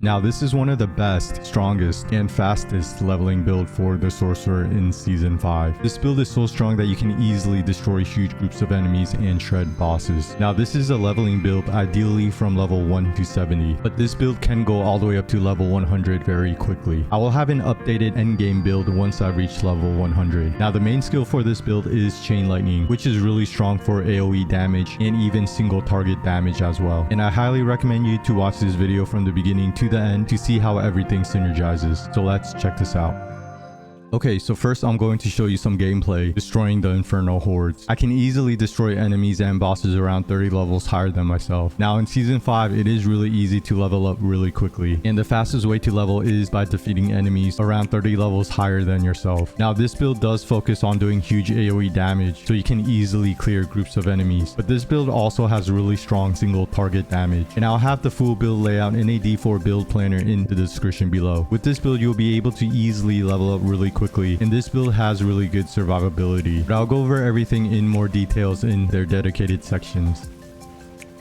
Now this is one of the best, strongest, and fastest leveling build for the Sorcerer in Season 5. This build is so strong that you can easily destroy huge groups of enemies and shred bosses. Now this is a leveling build ideally from level 1 to 70, but this build can go all the way up to level 100 very quickly. I will have an updated endgame build once I reach level 100. Now the main skill for this build is Chain Lightning, which is really strong for AoE damage and even single target damage as well. And I highly recommend you to watch this video from the beginning to the end to see how everything synergizes. So let's check this out. Okay, so first I'm going to show you some gameplay destroying the Inferno Hordes. I can easily destroy enemies and bosses around 30 levels higher than myself. Now in Season 5, it is really easy to level up really quickly. And the fastest way to level is by defeating enemies around 30 levels higher than yourself. Now this build does focus on doing huge AoE damage, so you can easily clear groups of enemies. But this build also has really strong single target damage. And I'll have the full build layout in a D4 build planner in the description below. With this build, you'll be able to easily level up really quickly, and this build has really good survivability, but I'll go over everything in more details in their dedicated sections.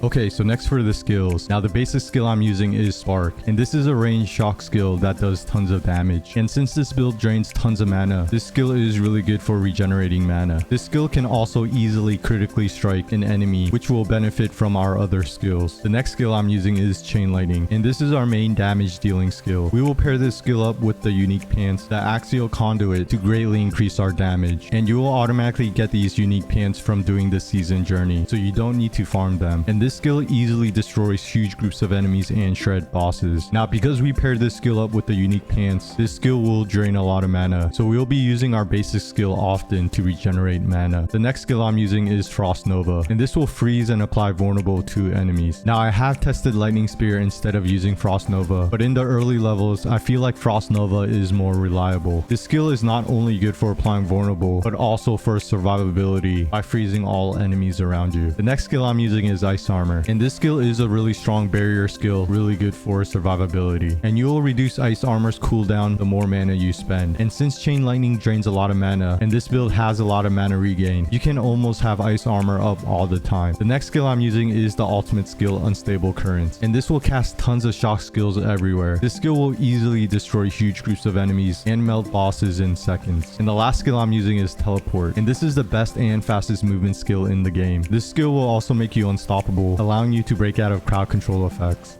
Okay, so next for the skills. Now the basic skill I'm using is Spark, and this is a ranged shock skill that does tons of damage. And since this build drains tons of mana, this skill is really good for regenerating mana. This skill can also easily critically strike an enemy, which will benefit from our other skills. The next skill I'm using is Chain Lightning, and this is our main damage dealing skill. We will pair this skill up with the unique pants, the Axial Conduit, to greatly increase our damage. And you will automatically get these unique pants from doing the season journey, so you don't need to farm them. And this skill easily destroys huge groups of enemies and shred bosses. Now because we paired this skill up with the unique pants, this skill will drain a lot of mana, so we'll be using our basic skill often to regenerate mana. The next skill I'm using is Frost Nova, and this will freeze and apply vulnerable to enemies. Now I have tested Lightning Spear instead of using Frost Nova, but in the early levels I feel like Frost Nova is more reliable. This skill is not only good for applying vulnerable, but also for survivability by freezing all enemies around you. The next skill I'm using is Ice Armor, and this skill is a really strong barrier skill, really good for survivability. And you will reduce Ice Armor's cooldown the more mana you spend. And since Chain Lightning drains a lot of mana, and this build has a lot of mana regain, you can almost have Ice Armor up all the time. The next skill I'm using is the ultimate skill, Unstable Currents, and this will cast tons of shock skills everywhere. This skill will easily destroy huge groups of enemies and melt bosses in seconds. And the last skill I'm using is Teleport, and this is the best and fastest movement skill in the game. This skill will also make you unstoppable, allowing you to break out of crowd control effects.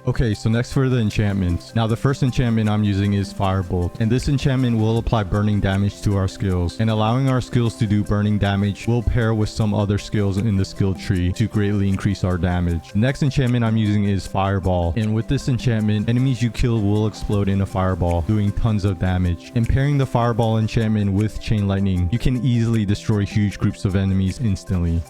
Okay, so next for the enchantments. Now the first enchantment I'm using is Firebolt, and this enchantment will apply burning damage to our skills, and allowing our skills to do burning damage will pair with some other skills in the skill tree to greatly increase our damage. The next enchantment I'm using is Fireball, and with this enchantment, enemies you kill will explode in a fireball, doing tons of damage. And pairing the Fireball enchantment with Chain Lightning, you can easily destroy huge groups of enemies instantly.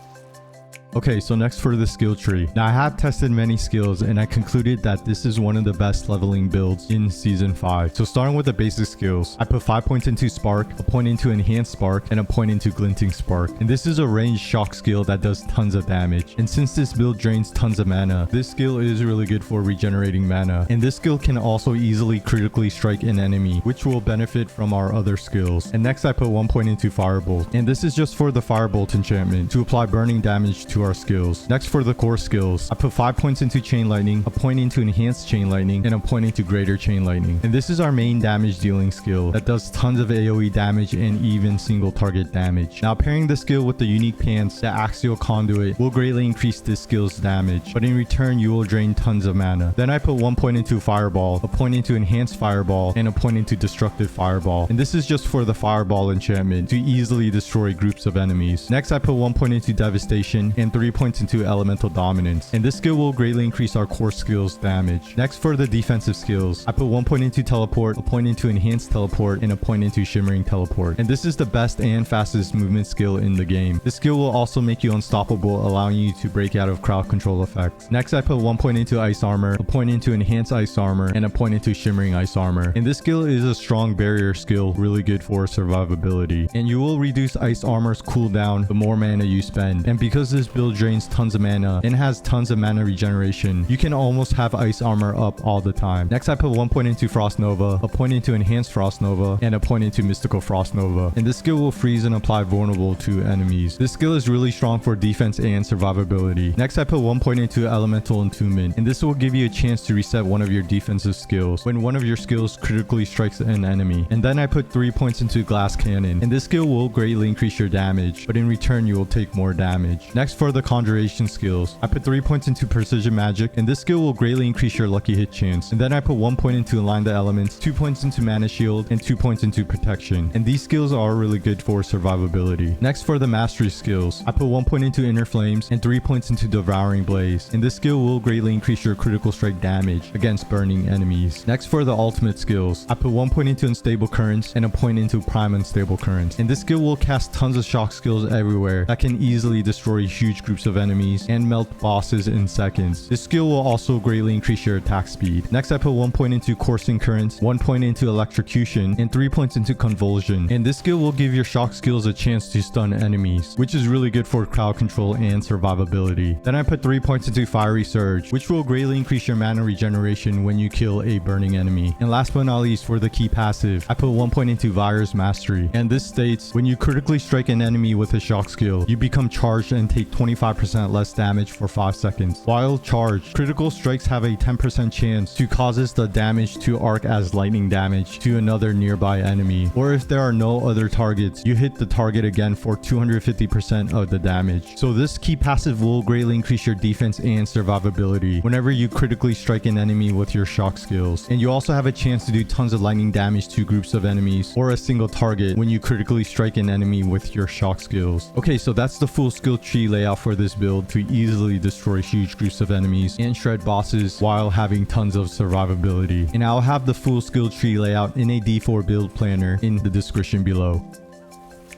Okay, so next for the skill tree. Now I have tested many skills and I concluded that this is one of the best leveling builds in Season 5. So starting with the basic skills, I put 5 points into Spark, a point into Enhanced Spark, and a point into Glinting Spark. And this is a ranged shock skill that does tons of damage. And since this build drains tons of mana, this skill is really good for regenerating mana. And this skill can also easily critically strike an enemy, which will benefit from our other skills. And next I put 1 point into Firebolt, and this is just for the Firebolt enchantment to apply burning damage to our skills. Next for the core skills, I put 5 points into Chain Lightning, a point into Enhanced Chain Lightning, and a point into Greater Chain Lightning. And this is our main damage dealing skill that does tons of AoE damage and even single target damage. Now pairing the skill with the unique pants, the Axial Conduit, will greatly increase this skill's damage, but in return you will drain tons of mana. Then I put 1 point into Fireball, a point into Enhanced Fireball, and a point into Destructive Fireball. And this is just for the Fireball enchantment to easily destroy groups of enemies. Next I put 1 point into Devastation and 3 points into Elemental Dominance, and this skill will greatly increase our core skills damage. Next for the defensive skills, I put 1 point into Teleport, a point into Enhanced Teleport, and a point into Shimmering Teleport. And this is the best and fastest movement skill in the game. This skill will also make you unstoppable, allowing you to break out of crowd control effects. Next I put 1 point into Ice Armor, a point into Enhanced Ice Armor, and a point into Shimmering Ice Armor. And this skill is a strong barrier skill, really good for survivability. And you will reduce Ice Armor's cooldown the more mana you spend. And because this build build drains tons of mana and has tons of mana regeneration, you can almost have ice armor up all the time. Next, I put 1 point into Frost Nova, a point into Enhanced Frost Nova, and a point into Mystical Frost Nova. And this skill will freeze and apply vulnerable to enemies. This skill is really strong for defense and survivability. Next, I put 1 point into Elemental Entombment, and this will give you a chance to reset one of your defensive skills when one of your skills critically strikes an enemy. And then I put 3 points into Glass Cannon, and this skill will greatly increase your damage, but in return you will take more damage. Next, for the Conjuration skills, I put 3 points into Precision Magic, and this skill will greatly increase your lucky hit chance. And then I put 1 point into Align the Elements, 2 points into Mana Shield, and 2 points into Protection. And these skills are really good for survivability. Next, for the Mastery skills, I put 1 point into Inner Flames and 3 points into Devouring Blaze, and this skill will greatly increase your critical strike damage against burning enemies. Next, for the ultimate skills, I put 1 point into Unstable Currents and a point into Prime Unstable Currents, and this skill will cast tons of shock skills everywhere that can easily destroy huge groups of enemies and melt bosses in seconds. This skill will also greatly increase your attack speed. Next, I put 1 point into Coursing Currents, 1 point into Electrocution, and 3 points into Convulsion, and this skill will give your shock skills a chance to stun enemies, which is really good for crowd control and survivability. Then I put 3 points into Fiery Surge, which will greatly increase your mana regeneration when you kill a burning enemy. And last but not least, for the key passive, I put 1 point into Virus Mastery, and this states when you critically strike an enemy with a shock skill, you become charged and take 25% less damage for 5 seconds. While charged, critical strikes have a 10% chance to causes the damage to arc as lightning damage to another nearby enemy, or if there are no other targets, you hit the target again for 250% of the damage. So this key passive will greatly increase your defense and survivability whenever you critically strike an enemy with your shock skills. And you also have a chance to do tons of lightning damage to groups of enemies or a single target when you critically strike an enemy with your shock skills. Okay, so that's the full skill tree layout for this build to easily destroy huge groups of enemies and shred bosses while having tons of survivability. And I'll have the full skill tree layout in a D4 build planner in the description below.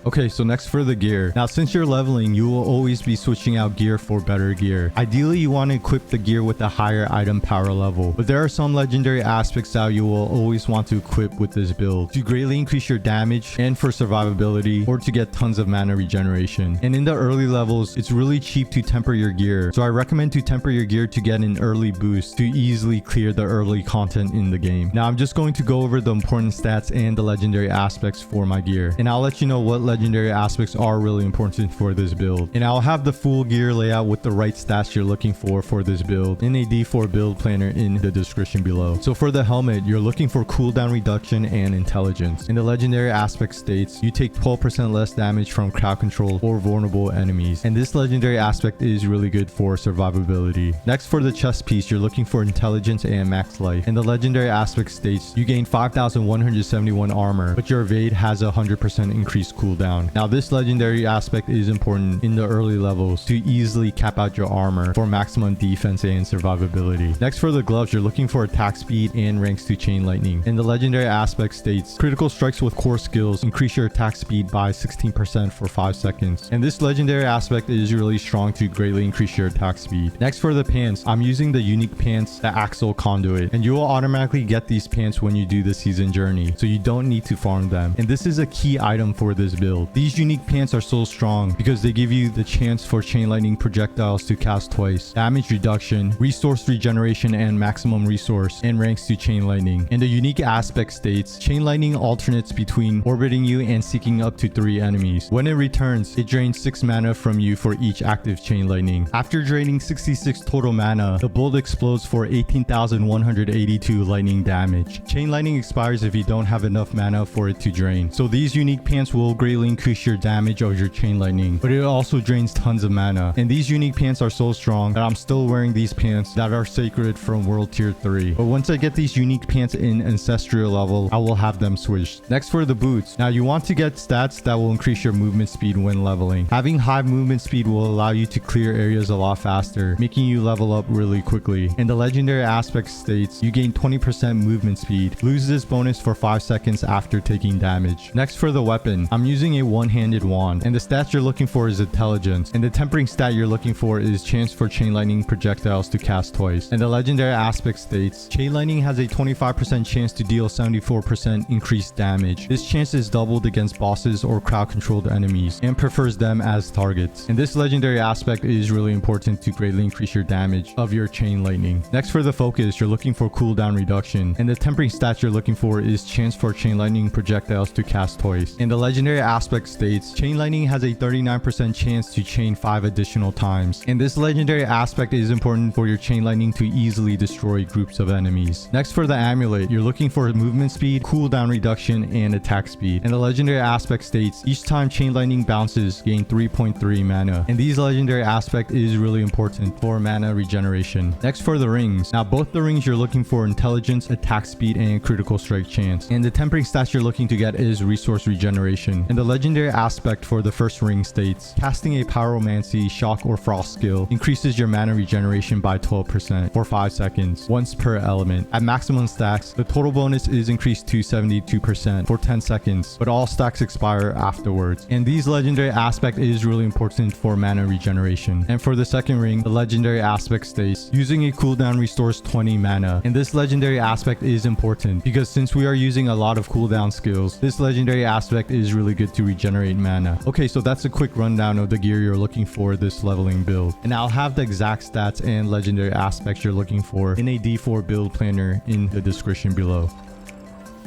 Okay, so next for the gear. Now, since you're leveling, you will always be switching out gear for better gear. Ideally, you want to equip the gear with a higher item power level, but there are some legendary aspects that you will always want to equip with this build to greatly increase your damage and for survivability, or to get tons of mana regeneration. And in the early levels, it's really cheap to temper your gear, so I recommend to temper your gear to get an early boost to easily clear the early content in the game. Now, I'm just going to go over the important stats and the legendary aspects for my gear, and I'll let you know what legendary aspects are really important for this build. And I'll have the full gear layout with the right stats you're looking for this build in a D4 build planner in the description below. So for the helmet, you're looking for cooldown reduction and intelligence. And the legendary aspect states you take 12% less damage from crowd control or vulnerable enemies. And this legendary aspect is really good for survivability. Next, for the chest piece, you're looking for intelligence and max life. And the legendary aspect states you gain 5,171 armor, but your evade has a 100% increased cooldown. Now, this legendary aspect is important in the early levels to easily cap out your armor for maximum defense and survivability. Next, for the gloves, you're looking for attack speed and ranks to chain lightning. And the legendary aspect states critical strikes with core skills increase your attack speed by 16% for 5 seconds. And this legendary aspect is really strong to greatly increase your attack speed. Next, for the pants, I'm using the unique pants, the Axle Conduit, and you will automatically get these pants when you do the season journey, so you don't need to farm them. And this is a key item for this build. These unique pants are so strong because they give you the chance for chain lightning projectiles to cast twice, damage reduction, resource regeneration and maximum resource, and ranks to chain lightning. And the unique aspect states chain lightning alternates between orbiting you and seeking up to 3 enemies. When it returns, it drains 6 mana from you for each active chain lightning. After draining 66 total mana, the bolt explodes for 18,182 lightning damage. Chain lightning expires if you don't have enough mana for it to drain. So these unique pants will greatly increase your damage of your chain lightning, but it also drains tons of mana. And these unique pants are so strong that I'm still wearing these pants that are sacred from world tier 3. But once I get these unique pants in ancestral level, I will have them switched. Next, for the boots. Now, you want to get stats that will increase your movement speed when leveling. Having high movement speed will allow you to clear areas a lot faster, making you level up really quickly. And the legendary aspect states you gain 20% movement speed. Lose this bonus for 5 seconds after taking damage. Next, for the weapon, I'm using casting a one-handed wand. And the stats you're looking for is intelligence. And the tempering stat you're looking for is chance for chain lightning projectiles to cast twice. And the legendary aspect states, chain lightning has a 25% chance to deal 74% increased damage. This chance is doubled against bosses or crowd controlled enemies and prefers them as targets. And this legendary aspect is really important to greatly increase your damage of your chain lightning. Next, for the focus, you're looking for cooldown reduction. And the tempering stat you're looking for is chance for chain lightning projectiles to cast twice. And the legendary aspect states, chain lightning has a 39% chance to chain 5 additional times. And this legendary aspect is important for your chain lightning to easily destroy groups of enemies. Next, for the amulet, you're looking for movement speed, cooldown reduction, and attack speed. And the legendary aspect states, each time chain lightning bounces, gain 3.3 mana. And these legendary aspect is really important for mana regeneration. Next, for the rings. Now, both the rings you're looking for intelligence, attack speed, and critical strike chance. And the tempering stats you're looking to get is resource regeneration. And the legendary aspect for the first ring states, casting a pyromancy, shock, or frost skill increases your mana regeneration by 12% for 5 seconds, once per element. At maximum stacks, the total bonus is increased to 72% for 10 seconds, but all stacks expire afterwards. And these legendary aspect is really important for mana regeneration. And for the second ring, the legendary aspect states, using a cooldown restores 20 mana. And this legendary aspect is important because since we are using a lot of cooldown skills, this legendary aspect is really good to regenerate mana. Okay, so that's a quick rundown of the gear you're looking for this leveling build. And I'll have the exact stats and legendary aspects you're looking for in a D4 build planner in the description below.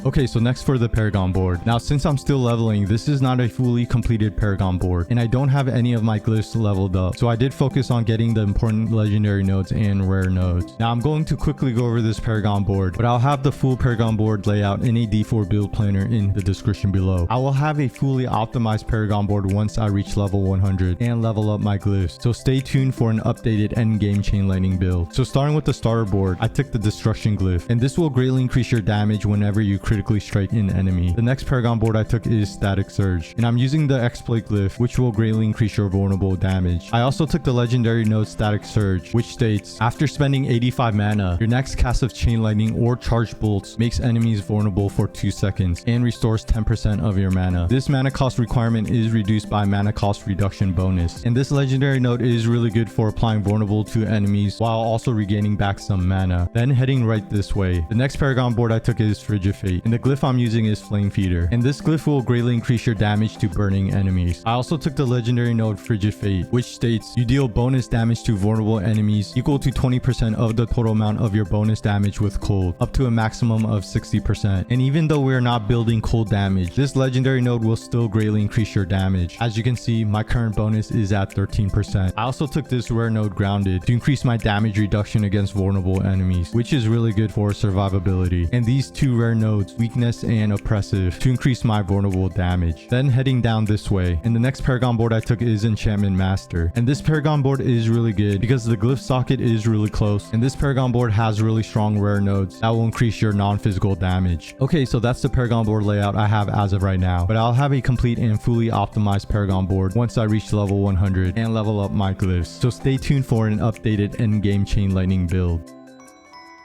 Okay, so next for the Paragon board. Now, since I'm still leveling, this is not a fully completed Paragon board, and I don't have any of my glyphs leveled up. So I did focus on getting the important legendary nodes and rare nodes. Now, I'm going to quickly go over this Paragon board, but I'll have the full Paragon board layout in a D4 build planner in the description below. I will have a fully optimized Paragon board once I reach level 100 and level up my glyphs. So stay tuned for an updated endgame chain lightning build. So starting with the starter board, I took the destruction glyph, and this will greatly increase your damage whenever you critically strike an enemy. The next Paragon board I took is Static Surge, and I'm using the exploit glyph, which will greatly increase your vulnerable damage. I also took the legendary node Static Surge, which states, after spending 85 mana, your next cast of chain lightning or charged bolts makes enemies vulnerable for 2 seconds and restores 10% of your mana. This mana cost requirement is reduced by mana cost reduction bonus, and this legendary node is really good for applying vulnerable to enemies while also regaining back some mana. Then heading right this way, the next Paragon board I took is Frigid Fate, and the glyph I'm using is Flame Feeder, and this glyph will greatly increase your damage to burning enemies. I also took the legendary node Frigid Fate, which states you deal bonus damage to vulnerable enemies equal to 20% of the total amount of your bonus damage with cold, up to a maximum of 60%. And even though we're not building cold damage, this legendary node will still greatly increase your damage. As you can see, my current bonus is at 13%. I also took this rare node Grounded to increase my damage reduction against vulnerable enemies, which is really good for survivability. And these two rare nodes, Weakness and Oppressive, to increase my vulnerable damage. Then heading down this way, and the next Paragon board I took is Enchantment Master, and this Paragon board is really good because the glyph socket is really close, and this Paragon board has really strong rare nodes that will increase your non-physical damage. Okay, so that's the Paragon board layout I have as of right now, but I'll have a complete and fully optimized Paragon board once I reach level 100 and level up my glyphs. So stay tuned for an updated endgame chain lightning build.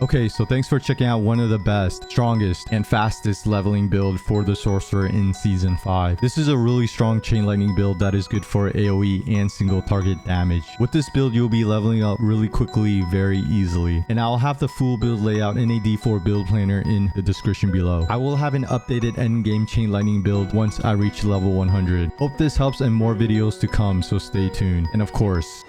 Okay, so thanks for checking out one of the best, strongest, and fastest leveling build for the Sorcerer in Season 5. This is a really strong chain lightning build that is good for AoE and single target damage. With this build, you'll be leveling up really quickly, very easily. And I'll have the full build layout in a D4 build planner in the description below. I will have an updated endgame chain lightning build once I reach level 100. Hope this helps and more videos to come, so stay tuned. And of course,